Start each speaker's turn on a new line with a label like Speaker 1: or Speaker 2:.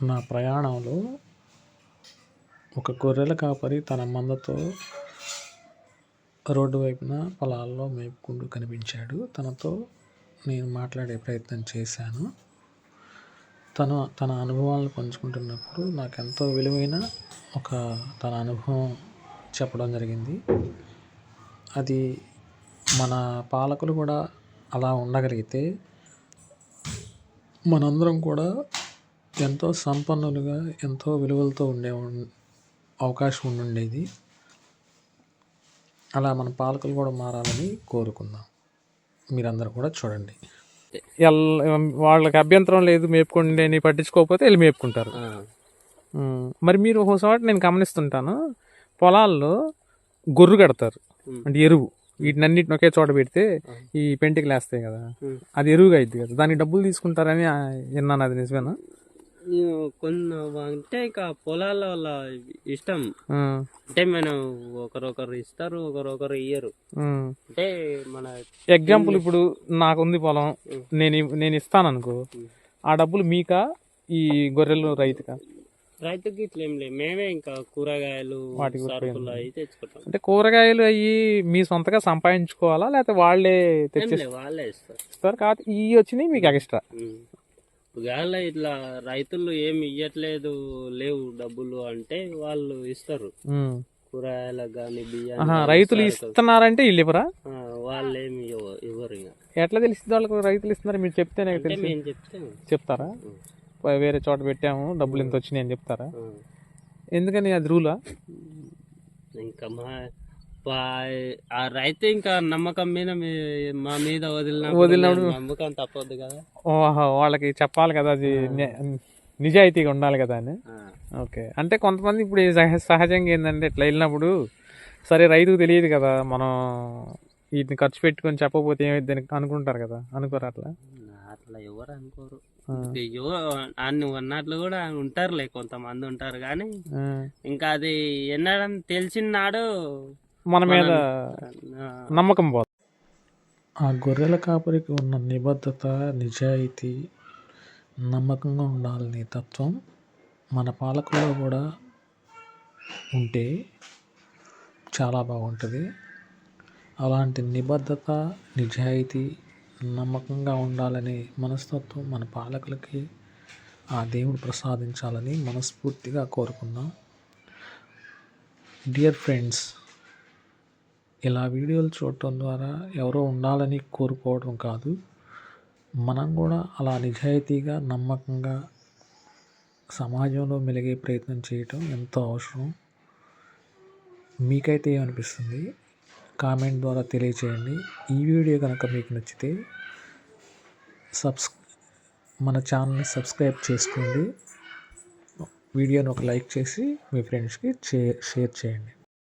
Speaker 1: నా ప్రయాణంలో ఒక గొర్రెల కాపరి తన మందతో రోడ్డు వైపున పొలాల్లో మేపుకుంటూ కనిపించాడు. తనతో నేను మాట్లాడే ప్రయత్నం చేశాను. తన అనుభవాలను పంచుకుంటున్నప్పుడు నాకెంతో విలువైన తన అనుభవం చెప్పడం జరిగింది. అది మన పాలకులు కూడా అలా ఉండగలిగితే మనందరం కూడా ఎంతో సంపన్నులుగా, ఎంతో విలువలతో ఉండే అవకాశం ఉండుండేది. అలా మన పాలకులు కూడా మారాలని కోరుకుందాం. మీరందరూ కూడా చూడండి.
Speaker 2: వాళ్ళకి అభ్యంతరం లేదు, మేపుకోండి అని పట్టించుకోకపోతే వెళ్ళి మేపుకుంటారు. మరి మీరు ఒకసారి నేను గమనిస్తుంటాను, పొలాల్లో గొర్రు కడతారు, అంటే ఎరువు. వీటినన్నిటిని ఒకే చోట పెడితే ఈ పెంటికలు వేస్తాయి కదా, అది ఎరువుగా అయింది కదా, దానికి డబ్బులు తీసుకుంటారని విన్నాను. అది నిజమేనా?
Speaker 3: కొన్ని అంటే ఇక పొలాల వల్ల ఇష్టం, అంటే మనం ఒకరొకరు ఇస్తారు, ఒకరొకరు ఇయ్యరు. అంటే మన
Speaker 2: ఎగ్జాంపుల్ ఇప్పుడు నాకుంది పొలం, నేను ఇస్తాను అనుకో, ఆ డబ్బులు మీకా ఈ గొర్రెలు రైతుకా?
Speaker 3: రైతుకి ఇట్లా ఏం లేదు, మేమే ఇంకా కూరగాయలు సరుకులు అవి తెచ్చుకుంటాం.
Speaker 2: అంటే కూరగాయలు అవి మీ సొంతగా సంపాదించుకోవాలా, లేకపోతే వాళ్ళే
Speaker 3: వాళ్ళే
Speaker 2: ఇస్తారు? కాబట్టి ఇవి వచ్చినాయి మీకు ఎక్స్ట్రా.
Speaker 3: ఒకవేళ ఇట్లా రైతులు ఏమి ఇయ్యట్లేదు, లేవు డబ్బులు అంటే వాళ్ళు ఇస్తారు. కూరగాయలకు కానీ బియ్యం.
Speaker 2: రైతులు ఇస్తున్నారంటే వీళ్ళు ఇవ్వరా?
Speaker 3: వాళ్ళు ఏమి ఇవ్వరు.
Speaker 2: ఎట్లా తెలిసింది వాళ్ళకు రైతులు ఇస్తున్నారు? మీరు చెప్తేనే చెప్తారా? వేరే చోట పెట్టాము, డబ్బులు ఎంత వచ్చినాయి అని చెప్తారా? ఎందుకని అది రూలా?
Speaker 3: ఇంకా ఆ రైతు ఇంకా నమ్మకం మీద మా మీద వదిలినప్పుడు నమ్మకం తప్పదు కదా.
Speaker 2: వాళ్ళకి చెప్పాలి కదా, అది నిజాయితీగా ఉండాలి కదా అని. ఓకే. అంటే కొంతమంది ఇప్పుడు సహజంగా ఏంటంటే ఇట్లా వెళ్ళినప్పుడు, సరే రైతుకు తెలియదు కదా, మనం వీటిని ఖర్చు పెట్టుకొని చెప్పకపోతే ఏమైంది అనుకుంటారు కదా, అనుకోరు అట్లా?
Speaker 3: అట్లా ఎవరు అనుకోరు. అన్ని ఉన్నట్లు కూడా ఉంటారులే, కొంతమంది ఉంటారు. కానీ ఇంకా అది ఎన్నడని తెలిసినాడు
Speaker 2: మన మీద నమ్మకం పోదు.
Speaker 1: ఆ గొర్రెల కాపరికి ఉన్న నిబద్ధత, నిజాయితీ, నమ్మకంగా ఉండాలనే తత్వం మన పాలకుల్లో కూడా ఉంటే చాలా బాగుంటుంది. అలాంటి నిబద్ధత, నిజాయితీ, నమ్మకంగా ఉండాలనే మనస్తత్వం మన పాలకులకి ఆ దేవుడు ప్రసాదించాలని మనస్ఫూర్తిగా కోరుకుందాం. డియర్ ఫ్రెండ్స్, ఇలా వీడియోలు చూడటం ద్వారా ఎవరో ఉండాలని కోరుకోవడం కాదు, మనం కూడా అలా నిజాయితీగా, నమ్మకంగా సమాజంలో మెలిగే ప్రయత్నం చేయటం ఎంతో అవసరం. మీకైతే ఏమనిపిస్తుంది? కామెంట్ ద్వారా తెలియచేయండి. ఈ వీడియో కనుక మీకు నచ్చితే మన ఛానల్ని సబ్స్క్రైబ్ చేసుకోండి. వీడియోని ఒక లైక్ చేసి మీ ఫ్రెండ్స్కి షేర్ చేయండి.